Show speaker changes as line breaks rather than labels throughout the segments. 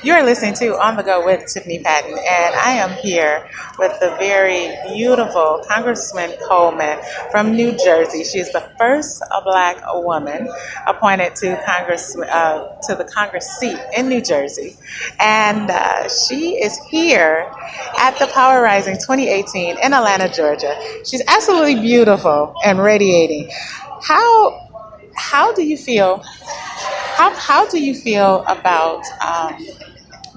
You are listening to On the Go with Tiffany Patton, and I am here with the very beautiful Congressman Coleman from New Jersey. She is the first Black woman appointed to the Congress seat in New Jersey, and she is here at the Power Rising 2018 in Atlanta, Georgia. She's absolutely beautiful and radiating. How do you feel? How do you feel about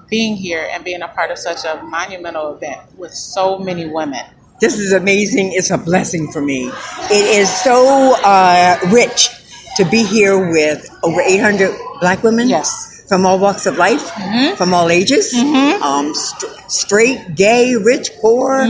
being here and being a part of such a monumental event with so many women?
This is amazing. It's a blessing for me. It is so rich to be here with over 800 Black women.
Yes.
From all walks of life, from all ages, straight, gay, rich, poor,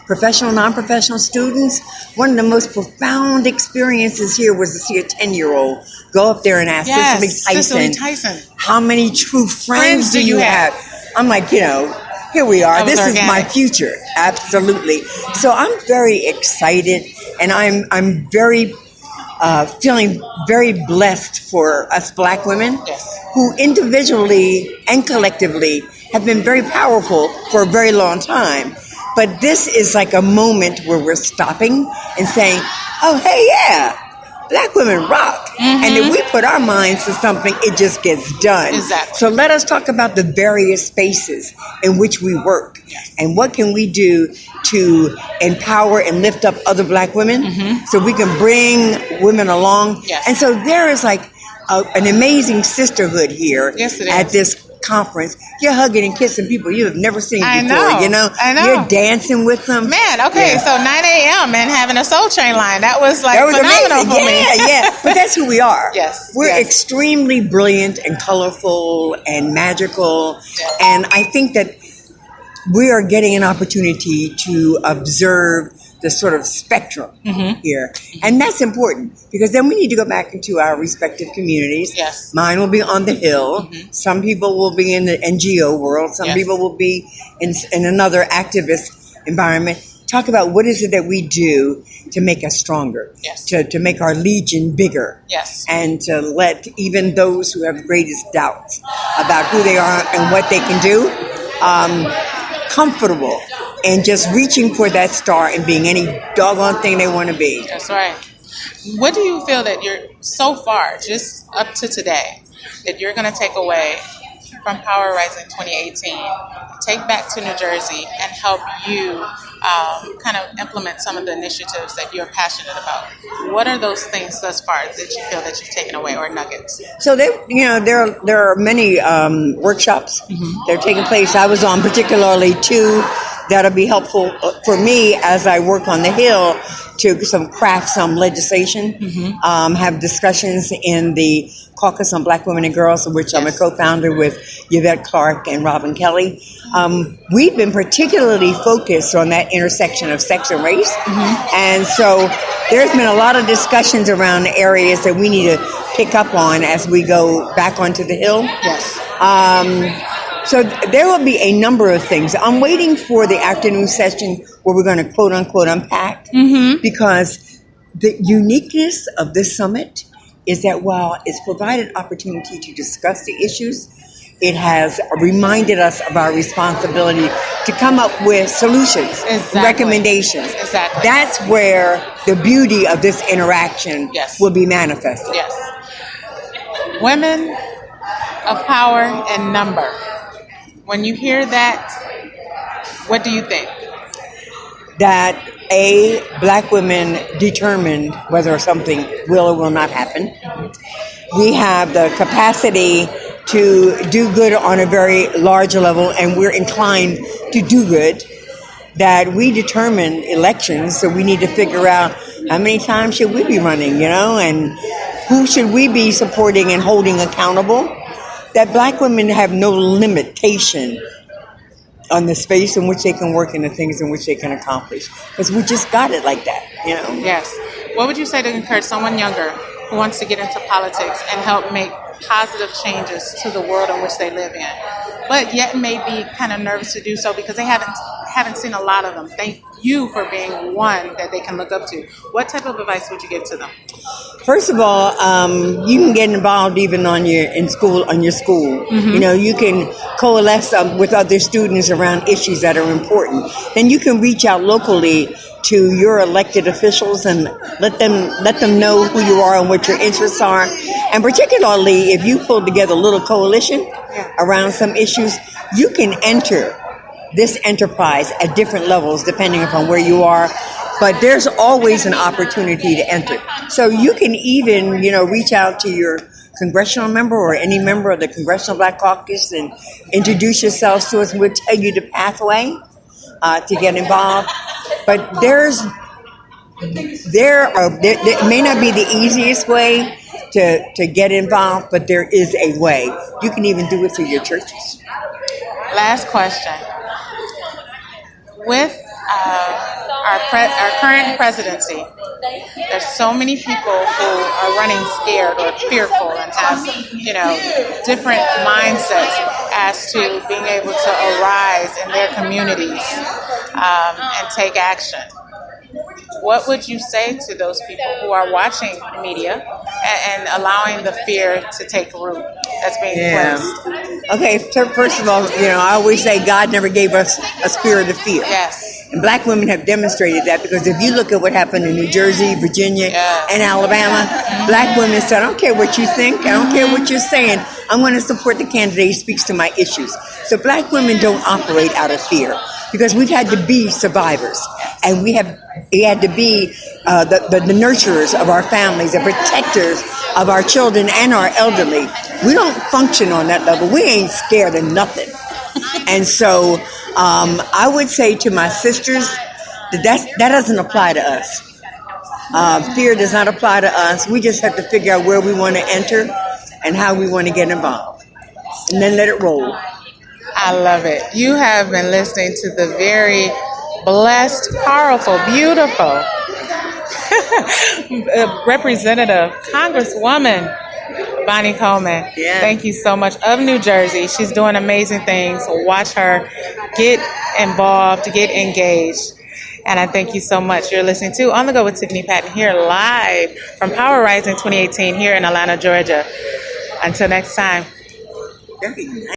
professional, non-professional students. One of the most profound experiences here was to see a 10-year-old go up there and ask
Cicely Tyson,
how many true friends do you have? I'm like, here we are. This is my future. Absolutely. So I'm very excited, and I'm very feeling very blessed for us Black women who individually and collectively have been very powerful for a very long time. But this is like a moment where we're stopping and saying, oh, hey, yeah, Black women rock. And if we put our minds to something, it just gets done.
Exactly.
So let us talk about the various spaces in which we work and what can we do to empower and lift up other Black women so we can bring women along. And so there is like an amazing sisterhood here at this conference. You're hugging and kissing people you have never seen before.
I know.
You're dancing with them.
Man, okay, so 9 a.m. and having a Soul Train line, that was phenomenal
amazing.
For me.
Yeah. But that's who we are. We're
Yes.
extremely brilliant and colorful and magical. And I think that we are getting an opportunity to observe the sort of spectrum here. And that's important because then we need to go back into our respective communities. Mine will be on the Hill. Some people will be in the NGO world. Some people will be in another activist environment. Talk about what is it that we do to make us stronger, to make our legion bigger, and to let even those who have greatest doubts about who they are and what they can do comfortable and just reaching for that star and being any doggone thing they want to be.
That's right. What do you feel that you're, so far, just up to today, that you're going to take away from Power Rising 2018, take back to New Jersey and help you kind of implement some of the initiatives that you're passionate about? What are those things thus far that you feel that you've taken away, or nuggets?
So there are many workshops that are taking place. I was on particularly two that'll be helpful for me as I work on the Hill to craft some legislation, have discussions in the Caucus on Black Women and Girls, of which I'm a co-founder with Yvette Clark and Robin Kelly. We've been particularly focused on that intersection of sex and race. And so there's been a lot of discussions around areas that we need to pick up on as we go back onto the Hill. So there will be a number of things. I'm waiting for the afternoon session where we're going to quote unquote unpack, because the uniqueness of this summit is that while it's provided opportunity to discuss the issues, it has reminded us of our responsibility to come up with solutions, recommendations. That's where the beauty of this interaction will be manifested.
Women of power and number. When you hear that, what do you think?
That Black women determine whether something will or will not happen. We have the capacity to do good on a very large level, and we're inclined to do good. That we determine elections, so we need to figure out how many times should we be running, and who should we be supporting and holding accountable. That Black women have no limitation on the space in which they can work and the things in which they can accomplish. Because we just got it like that,
Yes. What would you say to encourage someone younger who wants to get into politics and help make positive changes to the world in which they live in, but yet may be kind of nervous to do so because they haven't seen a lot of them? you for being one that they can look up to, what type of advice would you give to them?
First of all, you can get involved even on your school. You know, you can coalesce with other students around issues that are important. Then you can reach out locally to your elected officials and let them know who you are and what your interests are. And particularly if you pull together a little coalition around some issues, you can enter this enterprise at different levels depending upon where you are. But there's always an opportunity to enter. So you can even, reach out to your congressional member or any member of the Congressional Black Caucus and introduce yourselves to us. We'll tell you the pathway to get involved. But there may not be the easiest way to get involved, but there is a way. You can even do it through your churches.
Last question. With our current presidency, there's so many people who are running scared or fearful and have, different mindsets as to being able to arise in their communities and take action. What would you say to those people who are watching the media and allowing the fear to take root that's being placed?
Okay, so first of all, I always say God never gave us a spirit of fear.
Yes.
And black women have demonstrated that, because if you look at what happened in New Jersey, Virginia, and Alabama, black women said, I don't care what you think, I don't care what you're saying, I'm going to support the candidate who speaks to my issues. So black women don't operate out of fear, because we've had to be survivors, and we had to be the nurturers of our families, the protectors of our children and our elderly. We don't function on that level. We ain't scared of nothing. And so I would say to my sisters that doesn't apply to us. Fear does not apply to us. We just have to figure out where we want to enter and how we want to get involved, and then let it roll.
I love it. You have been listening to the very blessed, powerful, beautiful Representative Congresswoman Bonnie Coleman.
Yeah.
Thank you so much, of New Jersey. She's doing amazing things. Watch her get involved, get engaged. And I thank you so much. You're listening to On the Go with Tiffany Patton here live from Power Rising 2018 here in Atlanta, Georgia. Until next time.
Very nice.